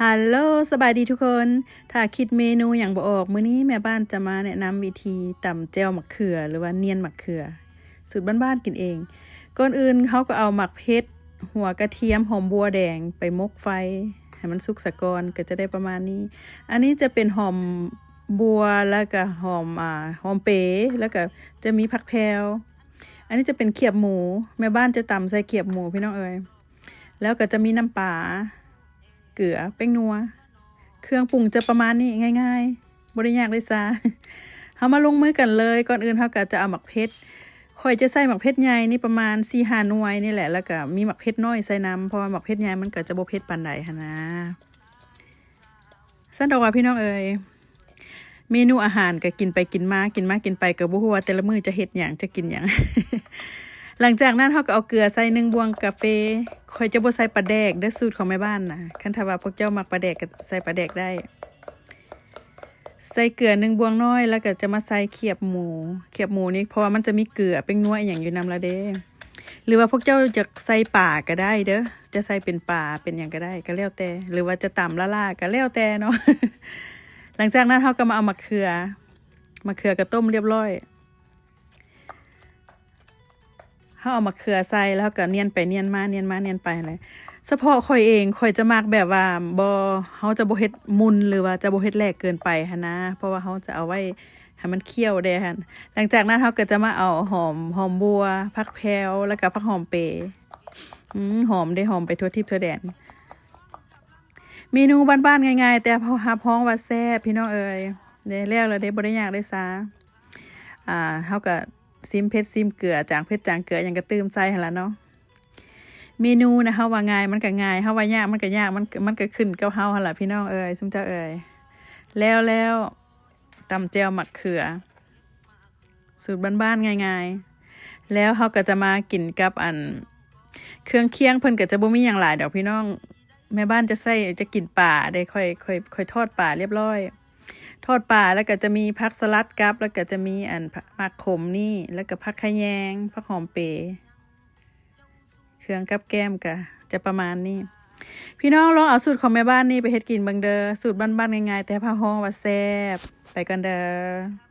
ฮัลโหลสบายดีทุกคน ถ้าคิดเมนูอย่างบ่ออกมื้อนี้แม่บ้านจะมาแนะนำวิธีตำแจ่วมะเขือหรือว่าเนียนมะเขือสูตรบ้านๆกินเองก่อนอื่นเขาก็เอาหมักเพชรหัวกระเทียมหอมบัวแดงไปมกไฟให้มันสุกสะก่อนก็จะได้ประมาณนี้อันนี้จะเป็นหอมบัวแล้วก็หอมเป๋แล้วก็จะมีผักแพรวอันนี้จะเป็นเขียบหมูแม่บ้านจะตำใส่เขียบหมูพี่น้องเอ๋ยแล้วก็จะมีน้ำปลาเกลือแป้งนัวเครื่องปรุงจะประมาณนี้ง่ายๆบ่ได้ยากเลยจ้า เขามาลงมือกันเลยก่อนอื่นเขาก็จะเอาหมักเพชรค่อยจะใส่หมักเพชรใหญ่นี่ประมาณ4-5 หน่วยนี่แหละแล้วก็มีหมักเพชรน้อยใส่น้ำเพราะว่าหมักเพชรใหญ่มันก็จะบ่เผ็ดปานใดหั่นนะสั่นดอกว่าพี่น้องเอ๋ยเมนูอาหารก็กินไปกินมากินไปก็บ่ฮู้ว่าแต่ละมื้อจะเฮ็ดหยังจะกินหยัง หลังจากนั้นเขาก็เอาเกลือใส่1 บวงกาแฟค่อยจะบ่ใส่ปลาแดกเด้อสูตรของแม่บ้านนะคันถ้าว่าพวกเจ้ามักปลาแดกก็ใส่ปลาแดกได้ใส่เกลือ1 บวงน้อยแล้วก็จะมาใส่เขียบหมูนี่เพราะว่ามันจะมีเกลือเป็นนัวอหย่างอยู่นำละเด้หรือว่าพวกเจ้าจะใส่ป่าก็ได้เด้อจะใส่เป็นป่าเป็นอย่างก็ได้ก็แล้วแต่หรือว่าจะตำละล่าก็แล้วแต่เนาะ หลังจากนั้นเขาก็มาเอามะเขือก็ต้มเรียบร้อยเขาเอามะเขือใส่แล้วก็เนียนไปเนียนมาเลยเฉพาะข่อยเองข่อยจะมักแบบว่าเขาจะบ่เฮ็ดมุนหรือว่าจะบ่เฮ็ดแหลกเกินไปหั่นนะเพราะว่าเขาจะเอาไว้ให้มันเคี่ยวได้หั่นหลังจากนั้นเขาก็จะมาเอาหอมบัวผักแพรวแล้วก็ผักหอมเปรย์หอมได้หอมไปทั่วทิพย์ทั่วแดนเมนูบ้านๆง่ายๆแต่พอฮับฮ้องว่าแซ่บพี่น้องเอ๋ยได้แล้วได้บ่ได้ยากได้ซาเขาก็ซิมเผ็ดซิมเกลือจางเผ็ดจางเกลืออย่างกระตื้มใส่หั่นล่ะเนาะเมนูนะเฮาว่าง่ายมันก็ง่ายเฮาว่ายากมันก็ยากมันก็ขึ้นกับเฮาหั่นล่ะพี่น้องเอ๋ยซุมเจ้าเอ๋ยแล้วตำแจ่วมะเขือสูตรบ้านๆง่ายๆแล้วเฮาก็จะมากินกับเครื่องเคียงเพิ่นก็จะบ่มีหยังหลายดอกพี่น้องแม่บ้านจะกินป่าได้ค่อยทอดป่าเรียบร้อยทอดป่าแล้วก็จะมีผักสลัดกับแล้วก็จะมีผักขมนี่แล้วก็ผักขะแยงผักหอมเปรย์เครื่องกับแก้มก็จะประมาณนี้พี่น้องลองเอาสูตรของแม่บ้านนี่ไปเฮ็ดกินเบิ่งเด้อสูตรบ้านๆง่ายๆแต่พะฮ้องว่าแซ่บไปกันเด้อ